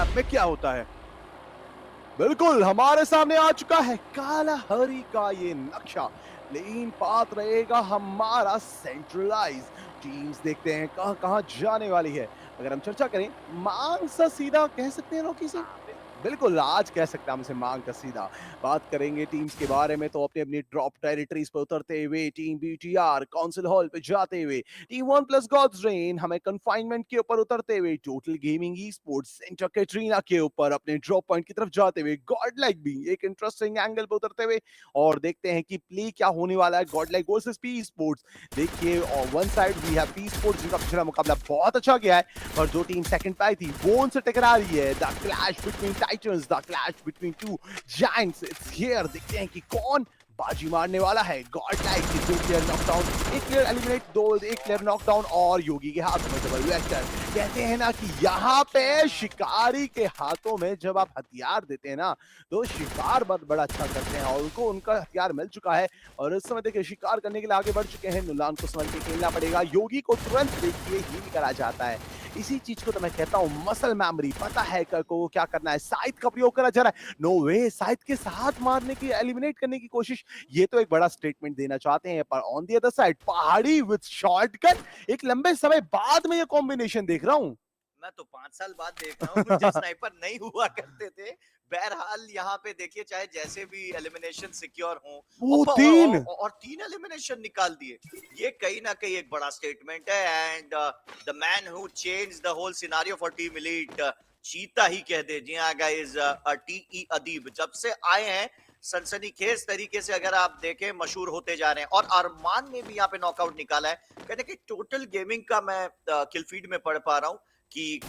दिमाग में क्या होता है। बिल्कुल हमारे सामने आ चुका है कालाहरी का ये नक्शा। प्लेन पाथ रहेगा हमारा सेंट्रलाइज। टीम्स देखते हैं कहां कहां जाने वाली है। अगर हम चर्चा करें मांग सा सीधा कह सकते हैं रॉकी से। हाँ, बिल्कुल। बिल्कुल आज कह सकते हैं हम इसे मांग का सीधा। बात करेंगे टीम्स के बारे में तो अपनी अपनी ड्रॉप टेरिटरीज पर उतरते हुए टीम बीटीआर काउंसिल हॉल पे जाते हुए team one plus Gods Reign हमें कन्फाइनमेंट के ऊपर उतरते हुए total gaming e sports center Katrina के ऊपर अपने ड्रॉप पॉइंट की तरफ जाते हुए गॉड लाइक भी एक इंटरेस्टिंग एंगल पे उतरते हुए और देखते हैं कि प्ले क्या होने वाला है god like versus P sports. देखिए और one side we have P sports जिनका पिछला मुकाबला बहुत अच्छा गया है और जो टीम सेकंड पे आई थी वो उनसे टकरा रही है। The clash between Titans, the clash between two giants it's here. देखते हैं कि कौन बाजी मारने वाला है। गॉड लाइक की दो प्लेयर नॉकडाउन, एक प्लेयर एलिमिनेट, दो एक प्लेयर नॉकडाउन और योगी के हाथ में डबल वेक्टर। कहते हैं ना कि यहाँ पे शिकारी के हाथों में जब आप हथियार देते हैं ना तो शिकार बहुत बड़ा अच्छा करते हैं और उनको उनका हथियार मिल चुका है और इस समय देखिए शिकार करने के लिए आगे बढ़ चुके हैं। नुलान को संभल के खेलना पड़ेगा। योगी को तुरंत देखिए हील करा जाता है। इसी चीज को तो मैं कहता हूँ मसल मेमोरी। पता है को क्या करना है। साइड का प्रयोग करा जा रहा है। नो वे, साइड के साथ मारने की एलिमिनेट करने की कोशिश। ये तो एक बड़ा स्टेटमेंट देना चाहते हैं पर ऑन द अदर साइड पहाड़ी विद शॉटगन एक लंबे समय बाद में ये कॉम्बिनेशन देख रहा हूं। मैं तो 5 साल बाद देख रहा हूँ जब स्नाइपर नहीं हुआ करते थे। बहरहाल यहाँ पे देखिए चाहे जैसे भी एलिमिनेशन सिक्योर हो वो तीन। और 3 एलिमिनेशन निकाल दिए। ये कहीं न कहीं एक बड़ा स्टेटमेंट है and the man who changed the whole scenario for team elite चीता ही कह दे। जी हाँ गाइस, टीई अदीब जब से आए हैं सनसनीखेज तरीके से अगर आप देखें मशहूर होते जा रहे हैं और अरमान ने भी यहाँ पे नॉकआउट निकाला है। कहते हैं कि टोटल गेमिंग का मैं किल फीड में पढ़ पा रहा हूँ कि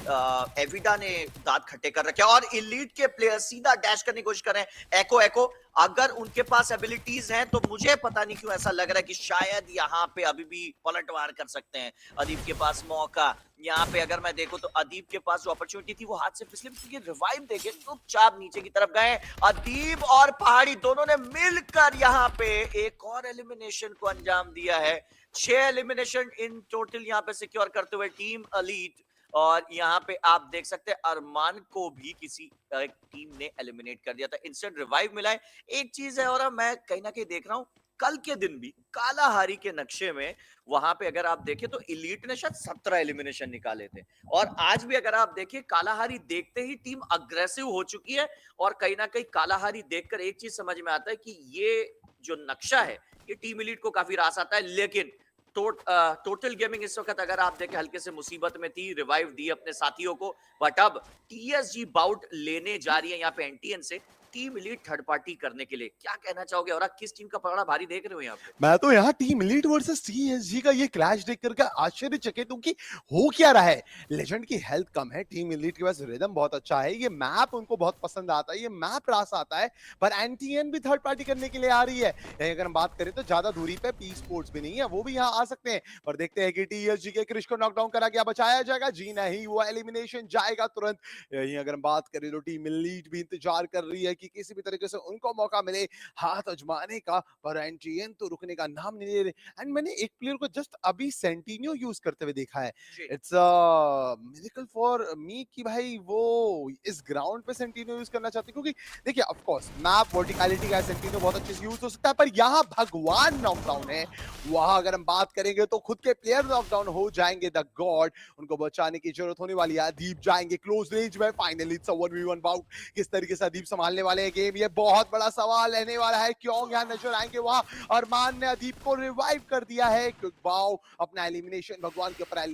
एविडा ने दांत खट्टे कर रखे हैं और इलीट के प्लेयर सीधा डैश करने की कोशिश कर रहे हैं। एको एको अगर उनके पास एबिलिटीज हैं तो मुझे पता नहीं क्यों ऐसा लग रहा है कि शायद यहाँ पे अभी भी पलटवार कर सकते हैं। अदीब के पास मौका, यहाँ पे अगर मैं देखूं तो अदीब के पास जो अपॉर्चुनिटी थी वो हाथ से फिसली क्योंकि रिवाइव देखे चुपचाप नीचे की तरफ गए। अदीब और पहाड़ी दोनों ने मिलकर यहाँ पे एक और एलिमिनेशन को अंजाम दिया है। 6 एलिमिनेशन इन टोटल यहाँ पे सिक्योर करते हुए टीम एलीट। और यहाँ पे आप देख सकते हैं अरमान को भी किसी एक टीम ने एलिमिनेट कर दिया था। इंस्टेंट रिवाइव मिला है। एक चीज है और मैं कहीं ना कहीं देख रहा हूँ कल के दिन भी कालाहारी के नक्शे में वहां पे अगर आप देखें तो इलीट ने शायद 17 एलिमिनेशन निकाले थे और आज भी अगर आप देखिए कालाहारी देखते ही टीम अग्रेसिव हो चुकी है। और कहीं ना कहीं कालाहारी देखकर एक चीज समझ में आता है कि ये जो नक्शा है ये टीम इलीट को काफी रास आता है। लेकिन टोटल गेमिंग इस वक्त अगर आप देखें हल्के से मुसीबत में थी, रिवाइव दी अपने साथियों को। बट अब टीएसजी बाउट लेने जा रही है यहाँ पे एनटीएन से टीम एलीट थर्ड पार्टी करने के लिए। क्या कहना चाहोगे और आप किस टीम का पकड़ा भारी देख रहे हो यहाँ पे? मैं तो यहाँ टीम एलीट वर्सेस टीएसजी का ये क्लैश देख करके आश्चर्यचकित हूँ कि हो क्या रहा है। लेजेंड की हेल्थ कम है, टीम एलीट के पास रिदम बहुत अच्छा है, ये मैप उनको बहुत पसंद आता है, ये मैप रास आता है। पर एनटीएन भी थर्ड पार्टी करने के लिए आ रही है। अगर हम बात करें तो ज्यादा दूरी पे पी स्पोर्ट्स भी नहीं है, वो भी यहाँ आ सकते हैं। पर देखते हैं कि टीएसजी के क्रिश को नॉकडाउन करा गया, बचाया जाएगा जी नहीं, वो एलिमिनेशन जाएगा तुरंत। यही अगर हम बात करें तो टीम एलीट भी इंतजार कर रही है कि किसी भी तरीके से उनको मौका मिले हाथ आजमाने का। पर एनटीएन तो रुकने का नाम नहीं ले रहे। एंड मैंने एक प्लेयर को जस्ट अभी सेंटिनियो यूज करते हुए देखा है। जी। It's a miracle for me कि भाई वो इस ग्राउंड पे सेंटिनियो यूज करना चाहते हैं, क्योंकि देखिए ऑफ कोर्स मैप वर्टिकलिटी का सेंटिनियो बहुत अच्छे से यूज हो सकता है, पर यहाँ भगवान नॉकडाउन है। वहां अगर हम बात करेंगे तो खुद के प्लेयर नॉकडाउन हो जाएंगे। द गॉड उनको बचाने की जरूरत होने वाली है। अदीप जाएंगे क्लोज रेंज में। Finally it's a 1v1 bout. किस तरीके से अदीप संभालने वाले हैं गेम, ये बहुत बड़ा सवाल रहने वाला है। क्यों यहाँ नजर आएंगे वहां अरमान ने अदीप को रिवाइव कर दिया है। क्विक बाव अपना एलिमिनेशन भगवान के ऊपर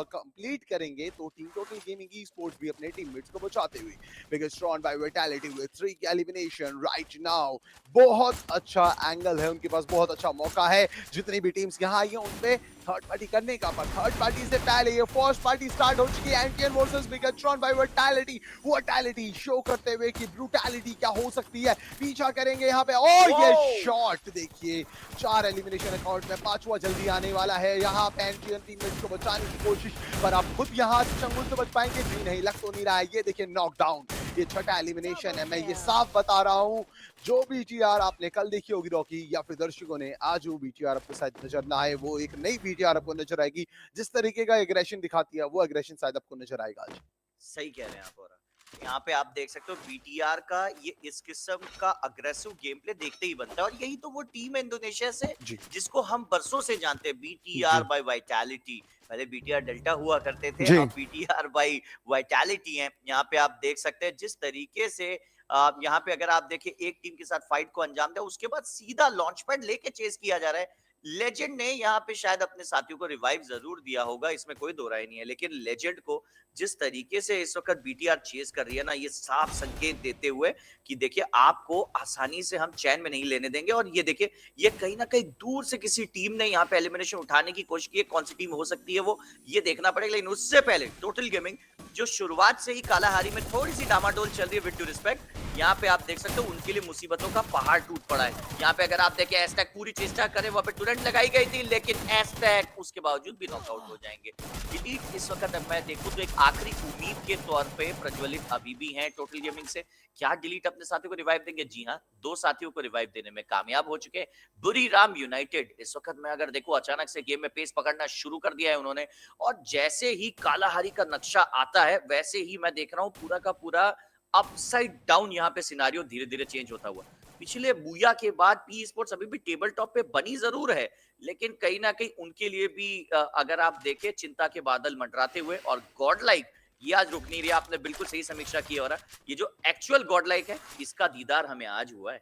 कंप्लीट करेंगे तो team total gaming e sports भी अपने टीममेट्स को बचाते हुए biggest run by Vitality with 3 elimination right now. बहुत अच्छा एंगल है उनके पास, बहुत अच्छा मौका है। जितनी भी टीम्स यहाँ आई हैं उनपे थर्ड पार्टी करने का, पर थर्ड पार्टी से पहले ये फर्स्ट पार्टी स्टार्ट हो चुकी है। एंटियन versus Bigetron bye vitality. Vitality show करते हुए कि ब्रूटैलिटी क्या हो सकती है। पीछा करेंगे यहाँ पे और ये शॉट देखिए 4 एलिमिनेशन अकाउंट में, 5वां जल्दी आने वाला है। यहाँ पे एंटियन टीममेट्स को बचाने की कोशिश, पर आप खुद यहाँ चंगुल से बच पाएंगे जी नहीं, लग तो नहीं रहा है। ये देखिए नॉकडाउन, ये छठा एलिमिनेशन है। मैं ये साफ बता रहा हूँ, जो बीटीआर आपने कल देखी होगी रॉकी या फिर दर्शकों ने, आज वो बीटीआर आपको शायद नजर ना आए, वो एक नई बीटीआर आपको नजर आएगी। जिस तरीके का एग्रेशन दिखाती है वो एग्रेशन शायद आपको नजर आएगा आज। सही कह रहे हैं आप। और यहाँ पे आप देख सकते हो बीटीआर का ये इस किस्म का अग्रेसिव गेम प्ले देखते ही बनता है, और यही तो वो टीम है इंडोनेशिया से जी, जिसको हम बरसों से जानते हैं, बीटीआर जी, बाय वाइटैलिटी। पहले बीटीआर डेल्टा हुआ करते थे, जी। अब बीटीआर बाय वाइटैलिटी है। यहाँ पे आप देख सकते हैं जिस तरीके से यहाँ पे अगर आप देखिए एक टीम के साथ फाइट को अंजाम दिया, उसके बाद सीधा लॉन्च पैड लेके चेस किया जा रहा है। लेजेंड ने यहाँ पे शायद अपने साथियों को रिवाइव जरूर दिया होगा, इसमें कोई दो राय नहीं है, लेकिन लेजेंड को जिस तरीके से इस वक्त बीटीआर चेस कर रही है ना, ये साफ संकेत देते हुए कि देखिए आपको आसानी से हम चैन में नहीं लेने देंगे। और ये देखिए ये कहीं ना कहीं दूर से किसी टीम ने यहाँ पे एलिमिनेशन उठाने की कोशिश की है, कौन सी टीम हो सकती है वो ये देखना पड़ेगा। लेकिन उससे पहले टोटल गेमिंग जो शुरुआत से ही कालाहारी में थोड़ी सी डामाडोल चल रही है, विद टू रिस्पेक्ट, यहाँ पे आप देख सकते हो उनके लिए मुसीबतों का पहाड़ टूट पड़ा है। यहाँ पे अगर आप देखें एस्टैक पूरी चेष्टा करे, वहां पे तुरंत लगाई गई थी, लेकिन एस्टैक उसके बावजूद भी नॉकआउट हो जाएंगे। डिलीट इस वक्त अब मैं देखूं तो एक आखिरी उम्मीद के तौर पे प्रज्वलित अभी भी हैं टोटल गेमिंग से। क्या डिलीट अपने साथियों को रिवाइव देंगे? जी हाँ, 2 साथियों को रिवाइव देने में कामयाब हो चुके हैं। बुरी राम यूनाइटेड इस वक्त मैं अगर देखूं अचानक से गेम में पेस पकड़ना शुरू कर दिया है उन्होंने, और जैसे ही कालाहारी का नक्शा आता है वैसे ही मैं देख रहा हूं पूरा का पूरा अपसाइड डाउन यहाँ पे सिनारियो धीरे धीरे चेंज होता हुआ। पिछले बूया के बाद पी स्पोर्ट्स अभी भी टेबल टॉप पे बनी जरूर है, लेकिन कहीं ना कहीं उनके लिए भी अगर आप देखें चिंता के बादल मंडराते हुए, और गॉड लाइक ये आज रुक नहीं रही। आपने बिल्कुल सही समीक्षा की, और ये जो एक्चुअल गॉड लाइक है इसका दीदार हमें आज हुआ है।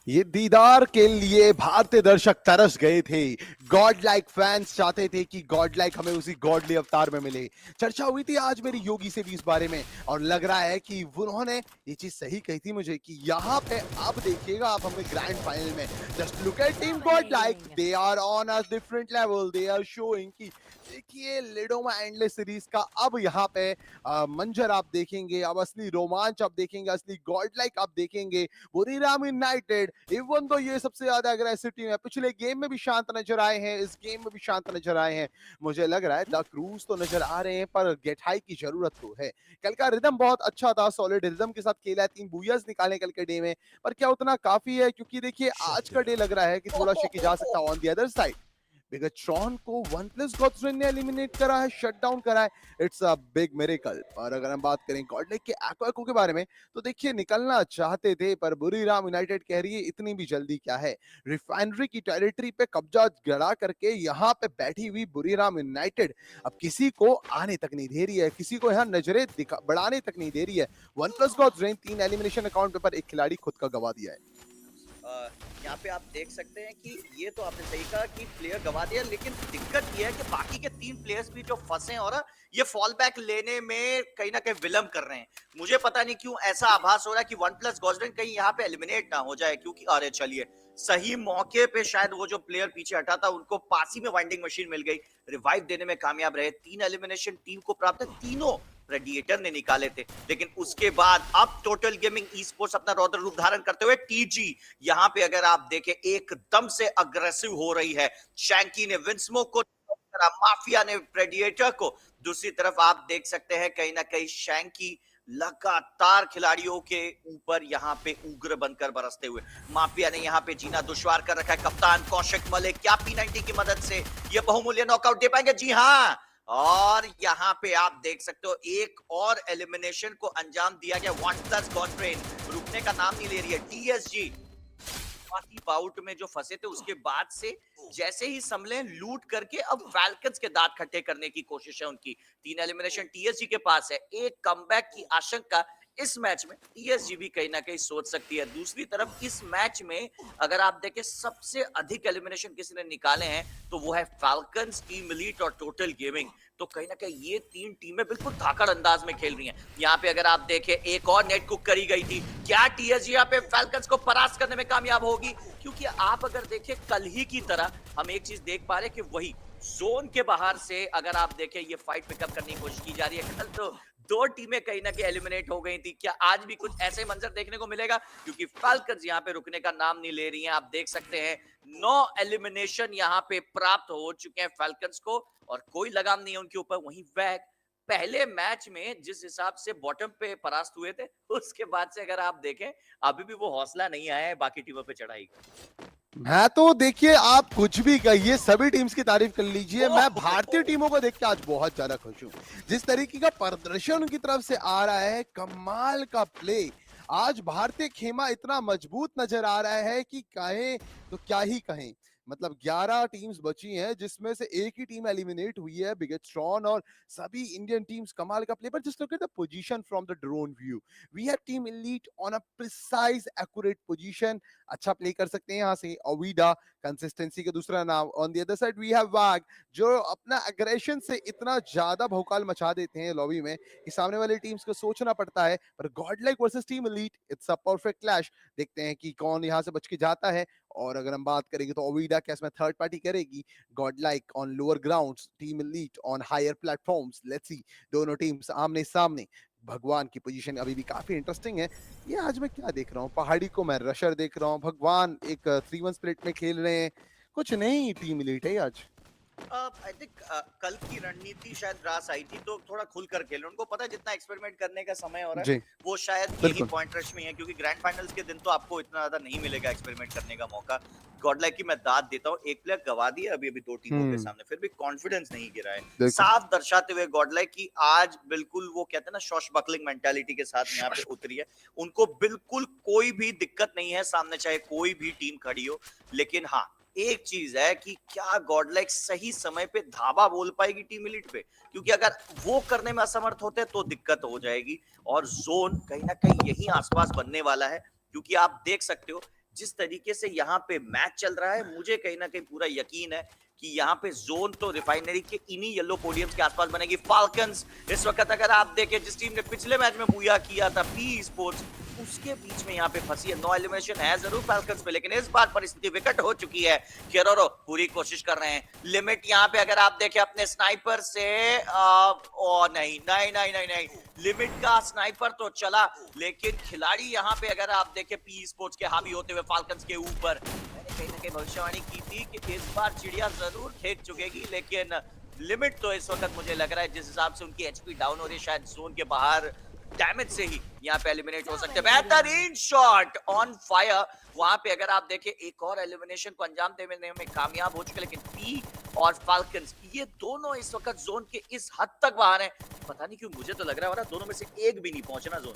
ये दीदार के लिए भारतीय दर्शक तरस गए थे। गॉड लाइक फैंस चाहते थे कि गॉड लाइक हमें उसी गॉडली अवतार में मिले। चर्चा हुई थी आज मेरी योगी से भी इस बारे में, और लग रहा है कि उन्होंने ये चीज सही कही थी मुझे कि यहाँ पे आप देखिएगा आप हमें ग्रैंड फाइनल में just look at team god like, they are on a different level, they are showing कि देखिए लिडोमा एंडलेस सीरीज का अब यहाँ पे मंजर आप देखेंगे, अब असली रोमांच आप देखेंगे, असली गॉड लाइक आप देखेंगे। बुरीराम यूनाइटेड इवन तो ये सबसे ज्यादा अग्रेसिव टीम है, पिछले गेम में भी शांत नजर आए हैं, इस गेम में भी शांत नजर आए हैं। मुझे लग रहा है द क्रूज तो नजर आ रहे हैं पर गेठाई की जरूरत तो है। कल का रिदम बहुत अच्छा था, सॉलिड रिदम के साथ खेला है, 3 बूयर्स निकाले कल के डे में, पर क्या उतना काफी है? क्योंकि देखिए आज का डे लग रहा है कि थोड़ा शेकी जा सकता है ऑन द अदर साइड। बिगट्रॉन को वन प्लस गॉड्सविन ने एलिमिनेट करा है, शट डाउन करा है। It's a big miracle. और अगर हम बात करें गॉडलाइक के एक्वा एको के बारे में, तो देखिए निकलना चाहते थे पर बुरीराम यूनाइटेड कह रही है इतनी भी जल्दी क्या है। रिफाइनरी की टेरिटरी पे कब्जा गड़ा करके यहाँ पे बैठी हुई बुरीराम यूनाइटेड अब किसी को आने तक नहीं दे रही है, किसी को यहाँ नजरें बढ़ाने तक नहीं दे रही है। वन प्लस गॉड्सविन 3 एलिमिनेशन अकाउंट पे पर एक खिलाड़ी खुद का गवा दिया है। यहाँ पे आप देख सकते हैं कि ये तो आपने सही कहा कि प्लेयर गवा दिया, लेकिन दिक्कत ये है कि बाकी के 3 प्लेयर्स भी जो फंसे हैं, और ये फॉल बैक लेने में कहीं ना कहीं विलंब कर रहे हैं। मुझे पता नहीं क्यों ऐसा आभास हो रहा है कि वन प्लस गॉस्डन कहीं यहाँ पे एलिमिनेट ना हो जाए, क्योंकि अरे चलिए सही मौके पे शायद वो जो प्लेयर पीछे हटा था उनको पास ही में वाइंडिंग मशीन मिल गई, रिवाइव देने में कामयाब रहे। 3 एलिमिनेशन टीम को प्राप्त है, तीनों रेडिएटर ने निकाले थे। लेकिन उसके बाद अब टोटल गेमिंग ई स्पोर्ट्स अपना रौद्र रूप धारण करते हुए टीजी यहाँ पे अगर आप देखें एकदम से अग्रेसिव हो रही है। शैंकी ने विंस्मोक को, माफिया ने प्रेडिएटर को। दूसरी तरफ आप देख सकते हैं कहीं ना कहीं शैंकी लगातार खिलाड़ियों के ऊपर यहाँ पे उग्र बनकर बरसते हुए। माफिया ने यहाँ पे जीना दुश्वार कर रखा है। कप्तान कौशिक मलिक क्या P90 की मदद से ये बहुमूल्य नॉकआउट दे पाएंगे? जी हाँ, और यहाँ पे आप देख सकते हो एक और एलिमिनेशन को अंजाम दिया गया। वन प्लस गॉड्रेन रुकने का नाम नहीं ले रही है। टीएसजी शुरुआती बाउट में जो फंसे थे उसके बाद से जैसे ही संभले लूट करके अब फैल्कन्स के दांत खट्टे करने की कोशिश है उनकी। 3 एलिमिनेशन टीएसजी के पास है, एक कमबैक की आशंका इस मैच में टीएसजी भी कहीं ना कहीं सोच सकती है। दूसरी तरफ इस मैच में अगर आप देखें सबसे अधिक एलिमिनेशन किसी ने निकाले हैं तो वो है फैल्कन्स, टीम एलीट और टोटल गेमिंग। तो कहीं ना कहीं ये 3 टीमें बिल्कुल धाकड़ अंदाज में खेल रही हैं। यहाँ पे अगर आप देखें एक और नेट कुक करी गई थी, क्या टीएसजी यहाँ पे फैल्कन्स को परास्त करने में कामयाब होगी? क्योंकि आप अगर देखें कल ही की तरह हम एक चीज देख पा रहे कि वही जोन के बाहर से अगर आप देखें ये फाइट पिकअप करने की कोशिश की जा रही है। कल तो 2 टीमें कहीं ना कहीं एलिमिनेट हो गई थी, क्या आज भी कुछ ऐसे मंजर देखने को मिलेगा? क्योंकि फाल्कन्स यहाँ पे रुकने का नाम नहीं ले रही हैं। आप देख सकते हैं 9 एलिमिनेशन यहाँ पे प्राप्त हो चुके हैं फाल्कन्स को, और कोई लगाम नहीं है उनके ऊपर। वहीं वैग पहले मैच में जिस हिसाब से बॉटम पे परास्त हुए थे, उसके बाद से अगर आप देखें अभी भी वो हौसला नहीं आया है बाकी टीमों पे चढ़ाई का। मैं तो देखिए आप कुछ भी कहिए, सभी टीम्स की तारीफ कर लीजिए, मैं भारतीय ओह! टीमों को देख के आज बहुत ज्यादा खुश हूँ। जिस तरीके का प्रदर्शन उनकी तरफ से आ रहा है, कमाल का प्ले। आज भारतीय खेमा इतना मजबूत नजर आ रहा है कि कहें तो क्या ही कहें। मतलब 11 टीम्स बची हैं जिसमें से एक ही टीम एलिमिनेट हुई है, बिगेस्ट्रॉन, और सभी इंडियन टीम्स कमाल का play. But just look at the position from the drone view. We have team elite on a precise accurate position. अच्छा प्ले कर सकते हैं यहाँ से ओविडा, कंसिस्टेंसी का दूसरा नाम। On the other side we have वाग, जो अपना एग्रेशन से इतना ज्यादा भौकाल मचा देते हैं लॉबी में कि सामने वाली टीम्स को सोचना पड़ता है। पर God like versus team elite, it's a perfect clash. देखते हैं कि कौन यहाँ से बच के जाता है। और अगर हम बात करेंगे तो ओविडा क्या इसमें थर्ड पार्टी करेगी? God like on lower grounds, team elite on higher platforms. Let's see, दोनों टीम्स आमने सामने। भगवान की पोजीशन अभी भी काफी इंटरेस्टिंग है। ये आज मैं क्या देख रहा हूँ, पहाड़ी को मैं रशर देख रहा हूँ, भगवान एक 3-1 स्प्लिट में खेल रहे हैं। कुछ नहीं, टीम एलीट है आज। आई थिंक कल की रणनीति शायद रास आई थी तो थोड़ा खुलकर खेले, उनको पता है जितना एक्सपेरिमेंट करने का समय हो रहा जी, है वो शायद यही बिल्कुल। पॉइंट रश में है, क्योंकि ग्रैंड फाइनल्स के दिन तो आपको इतना ज्यादा नहीं मिलेगा एक्सपेरिमेंट करने का मौका। गॉडलाइक की मैं दाद देता हूँ, एक प्लेयर गवा दिया अभी अभी दो टीमों के हुँ, सामने, फिर भी कॉन्फिडेंस नहीं गिरा है, बिल्कुल। साफ दर्शाते हुए गॉडलाइक की आज बिल्कुल वो कहते हैं ना शॉश बकलिंग मेंटालिटी के साथ यहाँ पे शश उतरी है। उनको बिल्कुल कोई भी दिक्कत नहीं है सामने चाहे कोई भी टीम खड़ी हो, लेकिन हाँ एक चीज है कि क्या गॉडलाइक सही समय पे धाबा बोल पाएगी टीम एलीट पे, क्योंकि अगर वो करने में असमर्थ होते हैं तो दिक्कत हो जाएगी। और जोन कहीं ना कहीं यही आसपास बनने वाला है, क्योंकि आप देख सकते हो जिस तरीके से यहाँ पे मैच चल रहा है, मुझे कहीं ना कहीं पूरा यकीन है कि यहाँ पे जोन तो रिफाइनरी के इन्हीं येलो पोडियम्स के आसपास बनेगी। फाल्कन्स इस वक्त अगर आप देखें जिस टीम ने पिछले मैच में बुया किया था पी स्पोर्ट्स, उसके बीच में यहाँ पे फंसी है। नो एलिमिनेशन है जरूर फाल्कन्स पे, लेकिन इस बार परिस्थिति विकट हो चुकी है। केरोरो पूरी कोशिश कर रहे हैं, लिमिट यहाँ पे अगर आप देखें अपने स्नाइपर से ओ नहीं नहीं नहीं नहीं नहीं, लिमिट का स्नाइपर तो चला, लेकिन खिलाड़ी यहाँ पे अगर आप देखें पी स्पोर्ट्स के हावी होते हुए फाल्कन्स के ऊपर, मैंने कहीं ना कहीं भविष्यवाणी की थी कि इस बार चिड़िया जरूर खेत चुकेगी, लेकिन लिमिट तो इस वक्त मुझे लग रहा है जिस हिसाब से उनकी एचपी डाउन हो रही है शायद जोन के बाहर डैमेज से ही यहाँ पे एलिमिनेट हो सकते हैं। बेहतरीन शॉट ऑन फायर, वहां पे अगर आप देखें एक और एलिमिनेशन को अंजाम देने में कामयाब हो चुके, लेकिन पी और फाल्कन्स ये दोनों इस वक्त जोन के इस हद तक बाहर हैं, पता नहीं क्यों मुझे तो लग रहा है दोनों में से एक भी नहीं पहुंचना जोन।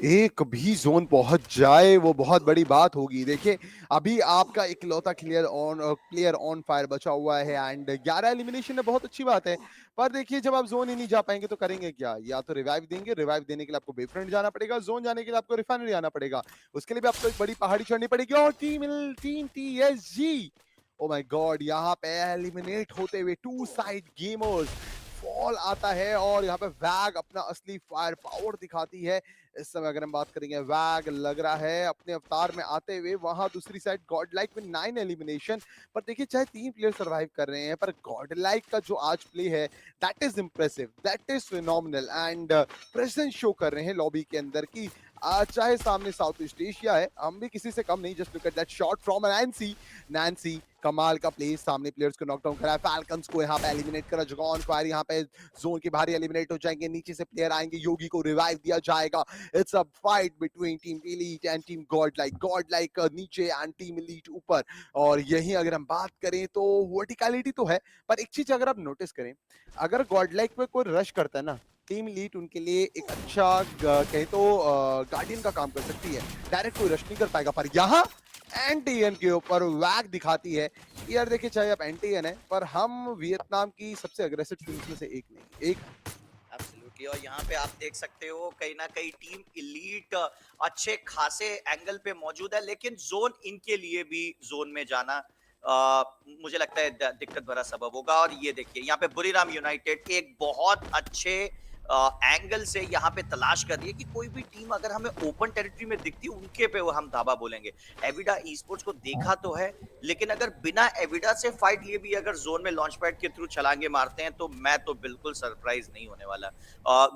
एक भी ज़ोन पहुँच जाए वो बहुत बड़ी बात होगी। देखिए, अभी आपका इकलौता प्लेयर ऑन फायर बचा हुआ है एंड 11 एलिमिनेशन है, बहुत अच्छी बात है। पर देखिए जब आप ज़ोन ही नहीं जा पाएँगे तो करेंगे क्या? या तो रिवाइव देंगे, रिवाइव देने के लिए आपको बेफफ्रेंड जाना पड़ेगा, ज़ोन जाने के लिए आपको रिफाइनरी आना पड़ेगा। उसके लिए भी आपको एक बड़ी पहाड़ी चढ़नी पड़ेगी। और team TSG, oh my God! यहाँ पे एलिमिनेट होते हुए टू साइड गेमर्स, फॉल आता है और यहाँ पे वैग अपना असली फायर पावर दिखाती है। इस समय अगर हम बात करेंगे, वैग लग रहा है अपने अवतार में आते हुए। वहां दूसरी साइड गॉड लाइक में 9 एलिमिनेशन। पर देखिए चाहे 3 प्लेयर सर्वाइव कर रहे हैं, पर गॉड लाइक का जो आज प्ले है, that is impressive, that is phenomenal and presence show कर रहे हैं लॉबी के अंदर की। चाहे सामने साउथ ईस्ट एशिया है, हम भी किसी से कम नहीं। Just look at that shot from Nancy. Nancy कमाल का प्ले, सामने प्लेयर्स को नॉकडाउन करा, फाल्कन्स को यहाँ पे एलिमिनेट करा। जगॉन फायर यहाँ पे जोन के बाहर एलिमिनेट हो जाएंगे, नीचे से प्लेयर आएंगे, योगी को रिवाइव दिया जाएगा। It's a fight between team elite and team god like नीचे एंड टीम एलीट ऊपर। और यही अगर हम बात करें तो वर्टिकलिटी तो है, पर एक चीज अगर आप नोटिस करें, अगर गॉड लाइक पे कोई रश करता है ना, टीम लीड उनके लिए एक अच्छा कहे तो गार्डियन का काम कर सकती है। डायरेक्ट कोई रश नहीं कर पाएगा। पर यहाँ एनटीएन के ऊपर वैग दिखाती है। यार देखिए चाहे आप एनटीएन है, पर हम वियतनाम की सबसे अग्रेसिव टीम्स में से एक नहीं, एक। एब्सोल्युटली, और यहाँ पे आप देख सकते हो कहीं ना कहीं टीम इलीट अच्छे खासे एंगल पे मौजूद है, लेकिन जोन इनके लिए भी जोन में जाना मुझे लगता है दिक्कत भरा सबब होगा। और ये देखिए यहाँ पे बुरीराम यूनाइटेड एक बहुत अच्छे एंगल से यहाँ पे तलाश कर रही है कि कोई भी टीम अगर हमें ओपन टेरिटरी में दिखती है उनके पे वो हम धावा बोलेंगे। एविडा ई स्पोर्ट्स को देखा तो है, लेकिन अगर बिना एविडा से फाइट लिए भी अगर जोन में लॉन्च पैड के थ्रू छलांगे मारते हैं तो मैं तो बिल्कुल सरप्राइज नहीं होने वाला।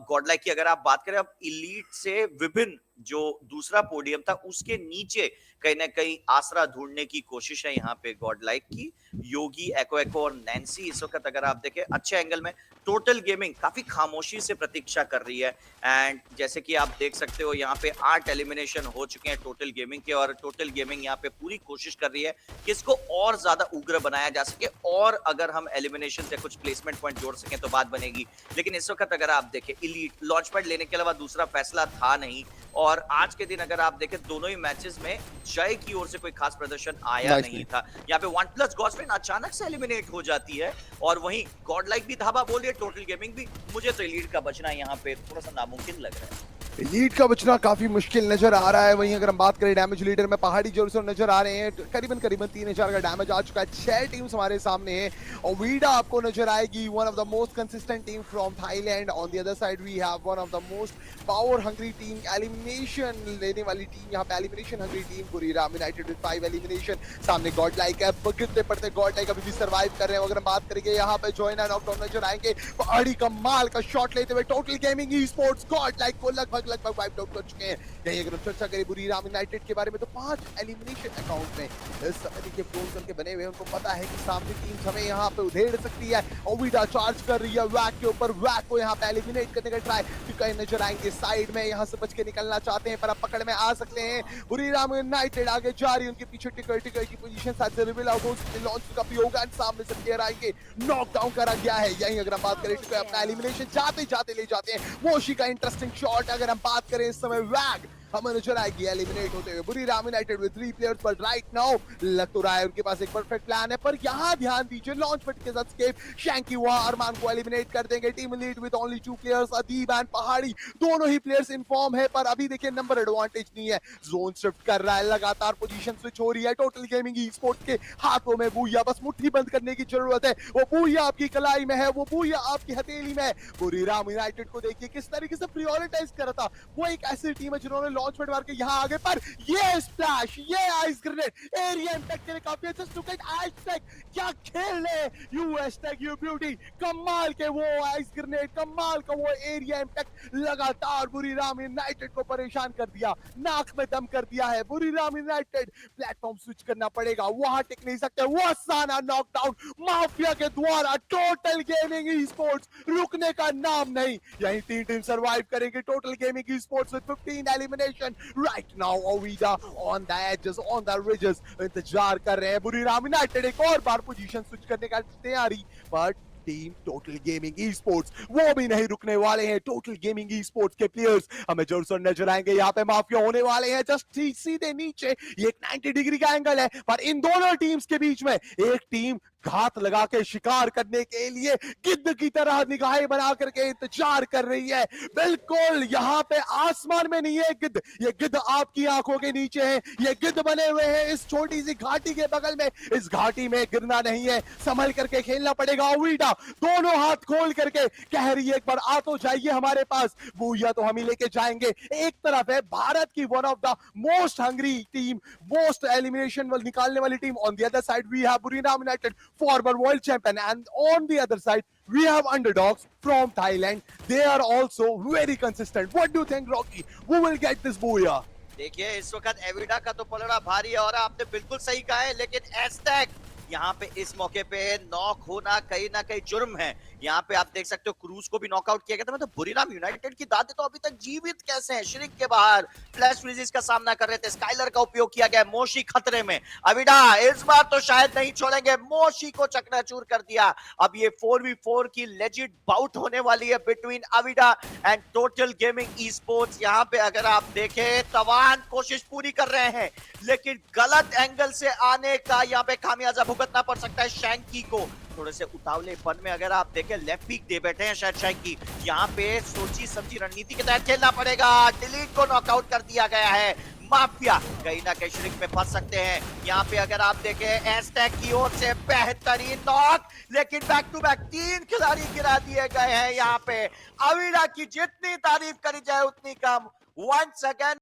गॉडलाइक की अगर आप बात करें, अब इलीट से विभिन्न जो दूसरा पोडियम था उसके नीचे कहीं ना कहीं आसरा ढूंढने की कोशिश है यहाँ पे गॉड लाइक की। योगी, एको एको और नैन्सी इस वक्त अगर आप देखें अच्छे एंगल में। टोटल गेमिंग काफी खामोशी से प्रतीक्षा कर रही है एंड जैसे कि आप देख सकते हो यहाँ पे 8 एलिमिनेशन हो चुके हैं टोटल गेमिंग के, और टोटल गेमिंग यहाँ पे पूरी कोशिश कर रही है कि इसको और ज्यादा उग्र बनाया जा सके, और अगर हम एलिमिनेशन से कुछ प्लेसमेंट पॉइंट जोड़ सकें तो बात बनेगी। लेकिन इस वक्त अगर आप देखें इलीट लॉन्च पैड लेने के अलावा दूसरा फैसला था नहीं, और आज के दिन अगर आप देखें दोनों ही मैचेस में जय की ओर से कोई खास प्रदर्शन आया नहीं था। यहाँ पे वन प्लस गॉडविन अचानक से एलिमिनेट हो जाती है, और वहीं गॉड लाइक भी धाबा बोल रही है, टोटल गेमिंग भी। मुझे तो एलीट का बचना यहाँ पे थोड़ा सा नामुमकिन लग रहा है। लीड का बचना काफी मुश्किल नजर आ रहा है। वहीं अगर हम बात करें डैमेज लीडर में पहाड़ी जोर से नजर आ रहे हैं, करीबन 3000 का डैमेज आ चुका है। 6 टीम्स हमारे सामने हैं और वीडा आपको नजर आएगी, one of the most consistent team from Thailand. On the other side we have one of the most power hungry team, elimination लेने वाली टीम, यहाँ पे elimination hungry team Buriram United with 5 elimination. सामने god like है, गिरते पड़ते God like अभी भी सर्वाइव कर रहे हैं। अगर हम बात करेंगे यहाँ पे जोइना नॉकडाउन नजर आएंगे, पहाड़ी कमाल का शॉट लेते हुए total gaming e sports God like को लगभग वाइप आउट कर चुके हैं। यही अगर हम चर्चा करें बुरीराम यूनाइटेड के बारे में तो 5 एलिमिनेशन अकाउंट में इस समय देखिए प्रोन करके बने हुए हैं। उनको पता है कि सामने टीम हमें यहाँ पे उधेड़ सकती है। ओविडा चार्ज कर रही है वैक के ऊपर, वैक को यहाँ पे एलिमिनेट करने का ट्राई, कहीं नजर आएंगे साइड में, यहाँ से बच के निकलना चाहते हैं पर अब पकड़ में आ सकते हैं। बुरीराम यूनाइटेड आगे जा रही है, उनके पीछे टिकर की पोजीशन शायद से रिवील आउट हो सकती है। लॉन्च का भी होगा, सामने से प्लेयर आएंगे, नॉकडाउन करा गया है। यही अगर हम बात करें टिकर अपना एलिमिनेशन जाते ले जाते हैं। मोशी का इंटरेस्टिंग शॉट अगर हम बात करें इस समय वैग हमें नजर आएगी एलिमिनेट होते हुए। Buriram United with 3 players, but right now लग तो रहा है उनके पास एक परफेक्ट प्लान है, पर यहाँ ध्यान दीजिए लॉन्च पैड के साथ स्केप शैंकी वहां अरमान को एलिमिनेट कर देंगे। Team lead with only 2 players, Adeeb and Pahadi दोनों ही प्लेयर्स इन फॉर्म है, पर अभी देखिए नंबर एडवांटेज नहीं है। जोन शिफ्ट कर रहा है, लगातार पोजीशन स्विच हो रही है। टोटल गेमिंग ई स्पोर्ट्स के हाथों में बूया, बस मुट्ठी बंद करने की जरूरत है। वो बूया आपकी कलाई में है, वो बूया आपकी हथेली में है। बुरीराम यूनाइटेड को देखिए किस तरीके से प्रायोरिटाइज कर रहा था। वो एक ऐसी टीम है जिन्होंने लॉन्च पैड मार के यहाँ आगे, पर ये स्प्लैश, ये आइस ग्रेनेड, एरिया इंपैक्ट के लिए काफी अच्छा। जस्ट लुक एट एस्टेक, क्या खेल है यू एस्टेक, यू ब्यूटी। कमाल के वो आइस ग्रेनेड, कमाल का वो एरिया इंपैक्ट, लगातार बुरीराम यूनाइटेड को परेशान कर दिया, नाक में दम कर दिया है। बुरीराम यूनाइटेड प्लेटफॉर्म स्विच करना पड़ेगा, वहां टिक नहीं सकते। वो साना नॉकडाउन माफिया के द्वारा, टोटल गेमिंग ई स्पोर्ट्स रुकने का नाम नहीं। यही 3 टीम सर्वाइव करेंगे। Total gaming e sports with 15 elimination right now। ओविडा on the edges, on the ridges इंतजार कर रहे हैं। बुरीराम यूनाइटेड एक और बार पोजीशन स्विच करने का तैयारी, but team total gaming e sports वो भी नहीं रुकने वाले हैं। टोटल गेमिंग ई स्पोर्ट्स के प्लेयर्स हमें जोर से नजर आएंगे। यहाँ पे माफिया होने वाले हैं जस्ट सीधे नीचे, ये एक 90 डिग्री का एंगल है, पर इन दोनों टीम्स के बीच में एक टीम घात लगा के शिकार करने के लिए गिद्ध की तरह निगाहें बना करके इंतजार कर रही है। बिल्कुल यहाँ पे आसमान में नहीं है गिद्ध, ये गिद्ध आपकी आंखों के नीचे है। ये गिद्ध बने हुए हैं इस छोटी सी घाटी के बगल में, इस घाटी में गिरना नहीं है, संभल करके खेलना पड़ेगा। ओविडा दोनों हाथ खोल करके कह रही है एक बार आ तो जाइए हमारे पास, बूया तो हम ही लेके जाएंगे। एक तरफ है भारत की one of the most hungry team, most elimination निकालने वाली टीम। On the other side we have Buriram United, former world champion, and on the other side we have underdogs from Thailand. They are also very consistent. What do you think, Rocky? Who will get this booyah? देखिए इस वक्त एविडा का तो पलड़ा भारी है, और आपने बिल्कुल सही कहा है, लेकिन एस्टेक यहाँ पे इस मौके पे नॉक होना कहीं ना कहीं जुर्म है। यहाँ पे आप देख सकते हो क्रूज को भी नॉकआउट किया गया था। मतलब बुरीराम यूनाइटेड की दादें तो अभी तक जीवित कैसे हैं, श्रिंक के बाहर फ्लैश फ्रीजेस का सामना कर रहे थे। स्काइलर का उपयोग किया गया, मोशी खतरे में। अविडा इस बार तो शायद नहीं छोड़ेंगे, मोशी को चकनाचूर कर दिया। अब ये 4v4 की लेजिट बाउट होने वाली है between Avida and total gaming e sports. यहाँ पे अगर आप देखें तवान कोशिश पूरी कर रहे हैं, लेकिन गलत एंगल से आने का यहाँ पे खामियाजा भुगतना पड़ सकता है शैंकी को। थोड़े से उतावलेपन में अगर आप देखें लेफ्ट पीक दे बैठे हैं शायद शैंकी। यहाँ पे सोची समझी रणनीति के तहत खेलना पड़ेगा। डिलीट को नॉकआउट कर दिया गया है। माफिया कहीं ना कहीं श्रिंक में फंस सकते हैं। यहाँ पे अगर आप देखें एस्टेक की ओर से बेहतरीन नॉक, लेकिन बैक टू बैक 3 खिलाड़ी गिरा दिए गए हैं। यहाँ पे अविडा की जितनी तारीफ करी जाए उतनी कम। Once again